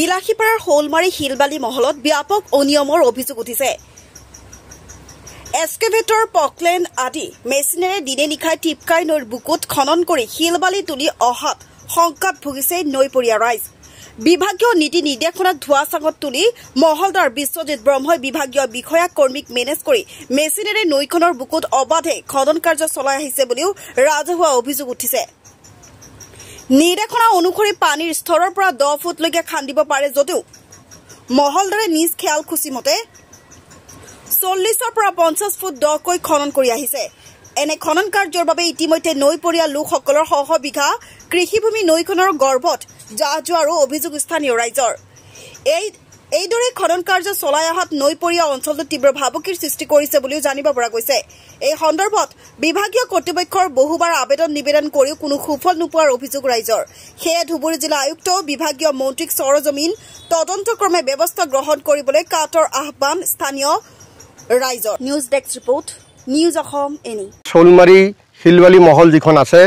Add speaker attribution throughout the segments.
Speaker 1: বিলাসীপাৰাৰ হলমাৰী শিলবালি মহলত ব্যাপক অনিয়মৰ অভিযোগ উঠিছে। এক্সকেভেটৰ পকলেণ্ড আদি মেচিনেৰে দিনে নিশাই টিপকাই নৈৰ বুকুত খনন কৰি শিলবালি তুলি অহাত শংকাত ভুগিছে নৈপৰীয়া ৰাইজ। বিভাগীয় নীতি নিৰ্দেশনাক ধোৱা চাঙত তুলি মহলদাৰ বিশ্বজিৎ ব্ৰহ্মই বিভাগীয় বিষয়া কৰ্মীক মেনেজ কৰি মেচিনেৰে নৈখনৰ বুকুত অবাধে খনন কাৰ্য চলাই আহিছে বুলিও ৰাজহুৱা অভিযোগ উঠিছে। নিৰ্দেশনা অনুসৰি পানীৰ স্তৰৰ পৰা 10 ফুটলৈকে খান্দিব পাৰে যদিও মহলদাৰে নিজ খেয়াল খুচি মতে 40ৰ পৰা 50 ফুট দকৈ খনন কৰি আহিছে। এনে খনন কাৰ্যৰ বাবে ইতিমধ্যে নৈপৰীয়া লোকসকলৰ শহ বিঘা কৃষিভূমি নৈখনৰ গৰ্ভত জাহ যোৱাৰো অভিযোগ স্থানীয় ৰাইজৰ। এইদৰে খনন কাৰ্য চলাই অহাত নৈপৰীয়া অঞ্চলটোত তীব্ৰ ভাবুকিৰ সৃষ্টি কৰিছে বুলিও জানিব পৰা গৈছে। এই সন্দৰ্ভত বিভাগীয় কৰ্তৃপক্ষৰ বহুবাৰ আবেদন নিবেদন কৰিও কোনো সুফল নোপোৱাৰ অভিযোগ ৰাইজৰ। সেয়ে ধুবুৰী জিলা আয়ুক্ত বিভাগীয় মন্ত্ৰীক সৰজমিন তদন্তক্ৰমে ব্যৱস্থা গ্ৰহণ কৰিবলৈ কাটৰ আহ্বান স্থানীয় ৰাইজৰ। News desk report, news Assam এনি।
Speaker 2: শোলমাৰী শিলবালি মহল যিখন আছে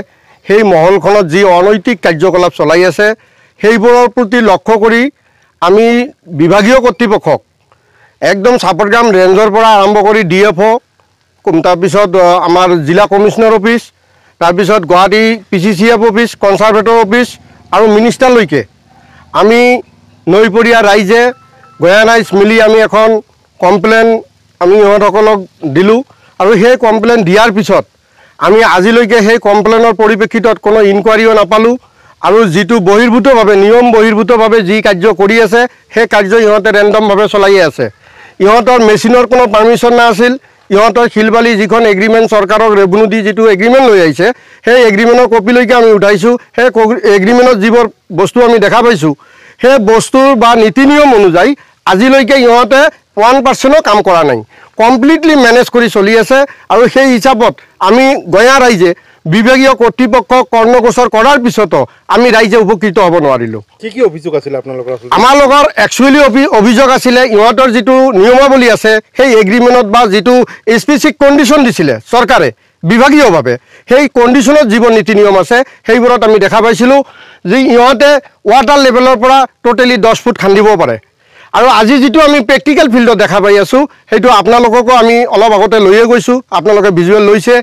Speaker 2: সেই মহলখনত যি অনৈতিক কাৰ্যকলাপ চলাই আছে সেইবোৰৰ প্ৰতি লক্ষ্য কৰি আমি বিভাগীয় কৰ্তৃপক্ষক একদম চাপৰগ্ৰাম ৰেঞ্জৰ পৰা আৰম্ভ কৰি DFO, তাৰপিছত আমাৰ জিলা কমিশনাৰ অফিচ, তাৰপিছত গুৱাহাটী PCCF অফিচ, কনচাৰ্ভেটৰ অফিচ আৰু মিনিষ্টাৰলৈকে আমি নৈপৰীয়া ৰাইজে গয়ানাইজ মিলি আমি এখন কমপ্লেইন আমি ইহঁতসকলক দিলোঁ আৰু সেই কমপ্লেইন দিয়াৰ পিছত আমি আজিলৈকে সেই কমপ্লেইনৰ পৰিপ্ৰেক্ষিতত কোনো ইনকুৱাৰীও নাপালোঁ আৰু যিটো বহিৰ্ভূতভাৱে নিয়ম বহিৰ্ভূতভাৱে যি কাৰ্য কৰি আছে সেই কাৰ্য ইহঁতে ৰেণ্ডমভাৱে চলাই আছে। ইহঁতৰ মেচিনৰ কোনো পাৰ্মিশ্যন নাছিল। ইহঁতৰ শিলবালি যিখন এগ্ৰিমেণ্ট চৰকাৰক ৰেভিনিউ দি যিটো এগ্ৰিমেণ্ট লৈ আহিছে সেই এগ্ৰিমেণ্টৰ কপিলৈকে আমি উঠাইছোঁ। সেই এগ্ৰিমেণ্টত যিবোৰ বস্তু আমি দেখা পাইছোঁ সেই বস্তুৰ বা নীতি নিয়ম অনুযায়ী আজিলৈকে ইহঁতে 1% কাম কৰা নাই, কমপ্লিটলি মেনেজ কৰি চলি আছে। আৰু সেই হিচাপত আমি গঞা ৰাইজে বিভাগীয় কৰ্তৃপক্ষক কৰ্ণগোচৰ কৰাৰ পিছতো আমি ৰাইজে উপকৃত হ'ব নোৱাৰিলোঁ।
Speaker 3: কি অভিযোগ আছিল আপোনালোকৰ?
Speaker 2: আমাৰ লগৰ একচুৱেলি অভিযোগ আছিলে ইহঁতৰ যিটো নিয়মাৱলী আছে সেই এগ্ৰিমেণ্টত বা যিটো স্পেচিফিক কণ্ডিশ্যন দিছিলে চৰকাৰে বিভাগীয়ভাৱে সেই কণ্ডিশ্যনত যিবোৰ নীতি নিয়ম আছে সেইবোৰত আমি দেখা পাইছিলোঁ যে ইহঁতে ৱাটাৰ লেভেলৰ পৰা টোটেলি 10 ফুট খান্দিব পাৰে। আৰু আজি যিটো আমি প্ৰেক্টিকেল ফিল্ডত দেখা পাই আছোঁ সেইটো আপোনালোককো আমি অলপ আগতে লৈয়ে গৈছোঁ, আপোনালোকে ভিজুৱেল লৈছে।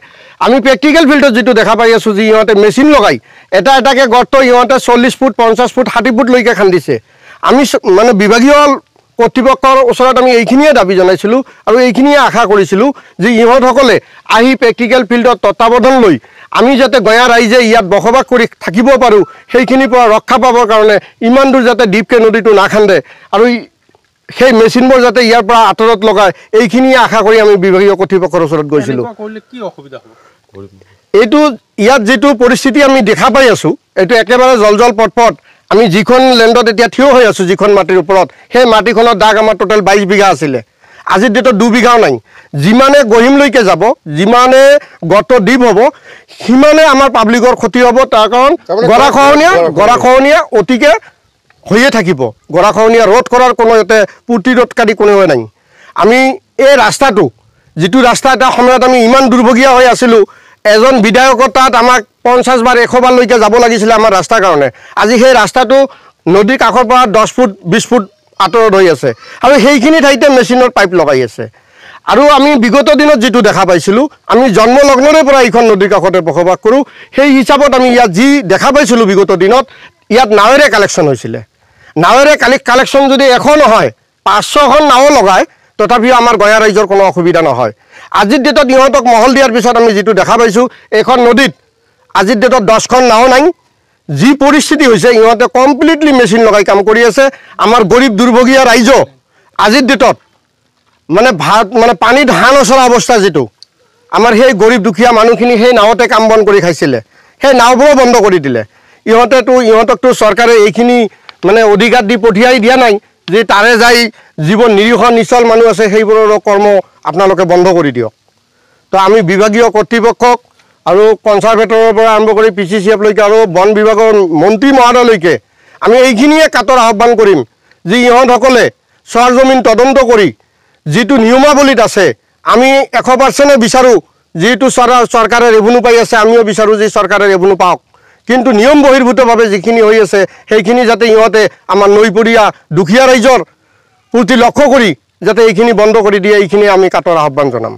Speaker 2: আমি প্ৰেক্টিকেল ফিল্ডত যিটো দেখা পাই আছোঁ যে ইহঁতে মেচিন লগাই এটা এটাকৈ গৰ্ত ইহঁতে 40 ফুট 50 ফুট 60 ফুটলৈকে খান্দিছে। আমি মানে বিভাগীয় কৰ্তৃপক্ষৰ ওচৰত আমি এইখিনিয়ে দাবী জনাইছিলোঁ আৰু এইখিনিয়ে আশা কৰিছিলোঁ যে ইহঁতসকলে আহি প্ৰেক্টিকেল ফিল্ডত তত্বাৱধান লৈ আমি যাতে গঞা ৰাইজে ইয়াত বসবাস কৰি থাকিব পাৰোঁ সেইখিনিৰ পৰা ৰক্ষা পাবৰ কাৰণে ইমান দূৰ যাতে ডিপকে নদীটো নাখান্দে আৰু সেই মেচিনবোৰ যাতে ইয়াৰ পৰা আঁতৰত লগায় এইখিনিয়ে আশা কৰি আমি বিভাগীয় কৰ্তৃপক্ষৰ ওচৰত গৈছিলোঁ। এইটো ইয়াত যিটো পৰিস্থিতি আমি দেখা পাই আছোঁ এইটো একেবাৰে জল পটপট। আমি যিখন লেণ্ডত এতিয়া থিয় হৈ আছোঁ যিখন মাটিৰ ওপৰত সেই মাটিখনৰ দাগ আমাৰ টোটেল 22 বিঘা আছিলে, আজিৰ ডেটত 2 বিঘাও নাই। যিমানে গহীমলৈকে যাব যিমানে গৰ্ত দ্বীপ হ'ব সিমানে আমাৰ পাব্লিকৰ ক্ষতি হ'ব। তাৰ কাৰণ গৰাখহনীয়া অতিকে হৈয়ে থাকিব। গৰাখহনীয়া ৰোধ কৰাৰ কোনো ইয়াতে প্ৰতিৰোধকাৰী কোনোৱে নাই। আমি এই ৰাস্তাটো যিটো ৰাস্তা এটা সময়ত আমি ইমান দুৰ্ভগীয়া হৈ আছিলোঁ, এজন বিধায়কৰ তাত আমাক 50 বাৰ 100 বাৰলৈকে যাব লাগিছিলে আমাৰ ৰাস্তাৰ কাৰণে। আজি সেই ৰাস্তাটো নদীৰ কাষৰ পৰা 10 ফুট 20 ফুট আঁতৰত হৈ আছে আৰু সেইখিনি ঠাইতে মেচিনৰ পাইপ লগাই আছে। আৰু আমি বিগত দিনত যিটো দেখা পাইছিলোঁ আমি জন্মলগ্নৰে পৰা এইখন নদীৰ কাষতে বসবাস কৰোঁ, সেই হিচাপত আমি ইয়াত যি দেখা পাইছিলোঁ বিগত দিনত ইয়াত নাৱেৰে কালেকশ্যন হৈছিলে। নাৱেৰে কালেকশ্যন যদি এখন নহয় 500খন নাও লগায় তথাপিও আমাৰ গঞা ৰাইজৰ কোনো অসুবিধা নহয়। আজিৰ ডেটত ইহঁতক মহল দিয়াৰ পিছত আমি যিটো দেখা পাইছোঁ এইখন নদীত আজিৰ ডেটত 10খন নাও নাই। যি পৰিস্থিতি হৈছে ইহঁতে কমপ্লিটলি মেচিন লগাই কাম কৰি আছে। আমাৰ গৰীব দুৰ্ভগীয়া ৰাইজ আজিৰ ডেটত মানে পানীত হাঁহ নচৰা অৱস্থা যিটো আমাৰ সেই গৰীব দুখীয়া মানুহখিনি সেই নাৱতে কাম বন কৰি খাইছিলে সেই নাওবোৰো বন্ধ কৰি দিলে। ইহঁতকতো চৰকাৰে এইখিনি মানে অধিকাৰ দি পঠিয়াই দিয়া নাই যে তাৰে যাই যিবোৰ নিৰীহ নিচল মানুহ আছে সেইবোৰৰ কৰ্ম আপোনালোকে বন্ধ কৰি দিয়ক। তো আমি বিভাগীয় কৰ্তৃপক্ষক আৰু কনচাৰ্ভেটৰৰ পৰা আৰম্ভ কৰি PCCFলৈকে আৰু বন বিভাগৰ মন্ত্ৰী মহোদয়লৈকে আমি এইখিনিয়ে কাটৰ আহ্বান কৰিম যে ইহঁতসকলে সৰজমিন তদন্ত কৰি যিটো নিয়মাৱলীত আছে আমি 100% বিচাৰোঁ যিটো চৰকাৰে ৰেভিনিউ পাই আছে আমিও বিচাৰোঁ যে চৰকাৰে ৰেভিনিউ পাওক। কিন্তু নিয়ম বহিৰ্ভূতভাৱে যিখিনি হৈ আছে সেইখিনি যাতে ইহঁতে আমাৰ নৈপৰীয়া দুখীয়া ৰাইজৰ প্ৰতি লক্ষ্য কৰি যাতে এইখিনি বন্ধ কৰি দিয়ে এইখিনি আমি কাটৰ আহ্বান জনাম।